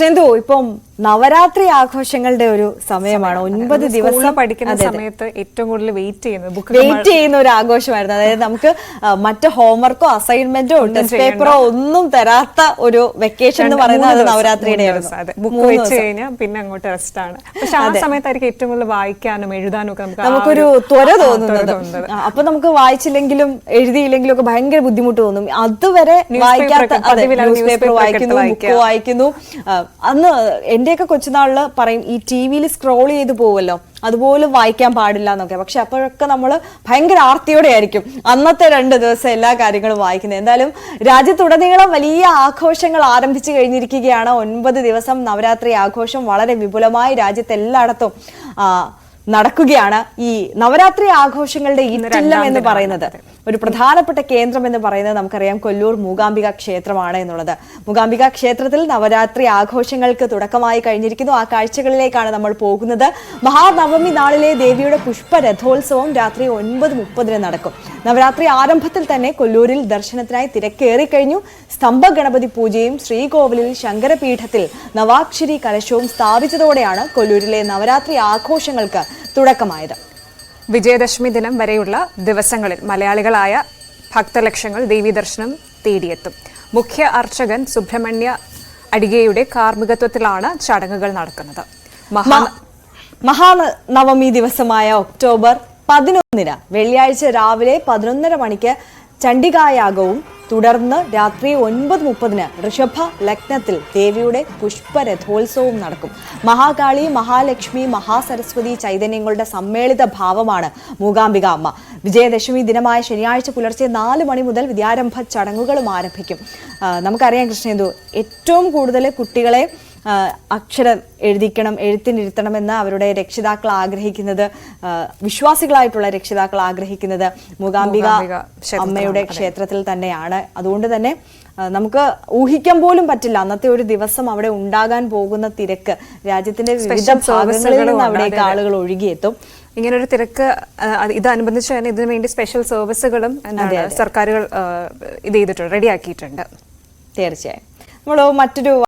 കൃഷ്ണേന്ദു, ഇപ്പം നവരാത്രി ആഘോഷങ്ങളുടെ ഒരു സമയമാണ്. 9 ദിവസം പഠിക്കുന്ന സമയത്ത് ഏറ്റവും കൂടുതൽ വെയിറ്റ് ചെയ്യുന്ന ഒരു ആഘോഷമായിരുന്നു. അതായത് നമുക്ക് മറ്റ് ഹോംവർക്കോ അസൈൻമെന്റോ ടെസ്റ്റ് പേപ്പറോ ഒന്നും തരാത്ത ഒരു വെക്കേഷൻ എന്ന് പറയുന്നത് അത് നവരാത്രിയുടെ ബുക്ക് വെച്ച് കഴിഞ്ഞാൽ പിന്നെ അങ്ങോട്ട് റെസ്റ്റ് ആണ്. പക്ഷെ ആ സമയത്തായിരിക്കും ഏറ്റവും കൂടുതൽ വായിക്കാനും എഴുതാനും ഒക്കെ നമുക്കൊരു ത്വര തോന്നുന്നത്. അപ്പൊ നമുക്ക് വായിച്ചില്ലെങ്കിലും എഴുതിയില്ലെങ്കിലും ഒക്കെ ഭയങ്കര ബുദ്ധിമുട്ട് തോന്നും. അതുവരെ വായിക്കാത്ത ന്യൂസ് പേപ്പർ വായിക്കുന്നു, ബുക്ക് വായിക്കുന്നു. അന്ന് എന്റെയൊക്കെ കൊച്ചുനാളില് പറയും ഈ ടിവിയിൽ സ്ക്രോൾ ചെയ്ത് പോവല്ലോ, അതുപോലും വായിക്കാൻ പാടില്ല എന്നൊക്കെ. പക്ഷെ അപ്പോഴൊക്കെ നമ്മൾ ഭയങ്കര ആർത്തിയോടെ ആയിരിക്കും അന്നത്തെ 2 ദിവസം എല്ലാ കാര്യങ്ങളും വായിക്കുന്നത്. എന്തായാലും രാജ്യത്തുടനീളം വലിയ ആഘോഷങ്ങൾ ആരംഭിച്ചു കഴിഞ്ഞിരിക്കുകയാണ്. 9 ദിവസം നവരാത്രി ആഘോഷം വളരെ വിപുലമായി രാജ്യത്തെല്ലായിടത്തും നടക്കുകയാണ്. ഈ നവരാത്രി ആഘോഷങ്ങളുടെ ഈറ്റില്ലം എന്ന് പറയുന്നത് ഒരു പ്രധാനപ്പെട്ട കേന്ദ്രം എന്ന് പറയുന്നത് നമുക്കറിയാം കൊല്ലൂർ മൂകാംബിക ക്ഷേത്രമാണ് എന്നുള്ളത്. മൂകാംബിക ക്ഷേത്രത്തിൽ നവരാത്രി ആഘോഷങ്ങൾക്ക് തുടക്കമായി കഴിഞ്ഞിരിക്കുന്നു. ആ കാഴ്ചകളിലേക്കാണ് നമ്മൾ പോകുന്നത്. മഹാനവമി നാളിലെ ദേവിയുടെ പുഷ്പരഥോത്സവം രാത്രി 9:30 നടക്കും. നവരാത്രി ആരംഭത്തിൽ തന്നെ കൊല്ലൂരിൽ ദർശനത്തിനായി തിരക്കേറി കഴിഞ്ഞു. സ്തംഭ ഗണപതി പൂജയും ശ്രീകോവിലിൽ ശങ്കരപീഠത്തിൽ നവാക്ഷരി കലശവും സ്ഥാപിച്ചതോടെയാണ് കൊല്ലൂരിലെ നവരാത്രി ആഘോഷങ്ങൾക്ക് തുടക്കമായത്. വിജയദശമി ദിനം വരെയുള്ള ദിവസങ്ങളിൽ മലയാളികളായ ഭക്തലക്ഷങ്ങൾ ദേവീദർശനം തേടിയെത്തും. മുഖ്യ അർച്ചകൻ സുബ്രഹ്മണ്യ അടികയുടെ കാർമ്മികത്വത്തിലാണ് ചടങ്ങുകൾ നടക്കുന്നത്. മഹാനവമി ദിവസമായ ഒക്ടോബർ 11 വെള്ളിയാഴ്ച രാവിലെ 11:30 മണിക്ക് ചണ്ഡികായാഗവും തുടർന്ന് രാത്രി 9:30 ഋഷഭ ലഗ്നത്തിൽ ദേവിയുടെ പുഷ്പരഥോത്സവവും നടക്കും. മഹാകാളി, മഹാലക്ഷ്മി, മഹാസരസ്വതി ചൈതന്യങ്ങളുടെ സമ്മേളിത ഭാവമാണ് മൂകാംബിക അമ്മ. വിജയദശമി ദിനമായ ശനിയാഴ്ച പുലർച്ചെ 4 മണി മുതൽ വിദ്യാരംഭ ചടങ്ങുകളും ആരംഭിക്കും. നമുക്കറിയാം കൃഷ്ണേന്ദു, ഏറ്റവും കൂടുതൽ കുട്ടികളെ അക്ഷരം എഴുത്തിനിരുത്തണമെന്ന് അവരുടെ രക്ഷിതാക്കൾ ആഗ്രഹിക്കുന്നത്, വിശ്വാസികളായിട്ടുള്ള രക്ഷിതാക്കൾ ആഗ്രഹിക്കുന്നത് മൂകാംബിക അമ്മയുടെ ക്ഷേത്രത്തിൽ തന്നെയാണ്. അതുകൊണ്ട് തന്നെ നമുക്ക് ഊഹിക്കാൻ പോലും പറ്റില്ല അന്നത്തെ ഒരു ദിവസം അവിടെ ഉണ്ടാകാൻ പോകുന്ന തിരക്ക്. രാജ്യത്തിന്റെ വിവിധ ഭാഗങ്ങളിൽ നിന്ന് അവിടേക്ക് ആളുകൾ ഒഴുകിയെത്തും. ഇങ്ങനൊരു തിരക്ക് ഇതനുബന്ധിച്ച് തന്നെ ഇതിനു വേണ്ടി സ്പെഷ്യൽ സർവീസുകളും സർക്കാരുകൾ ഇത് ചെയ്തിട്ടുണ്ട്, റെഡിയാക്കിയിട്ടുണ്ട്. തീർച്ചയായും. നമ്മൾ മറ്റൊരു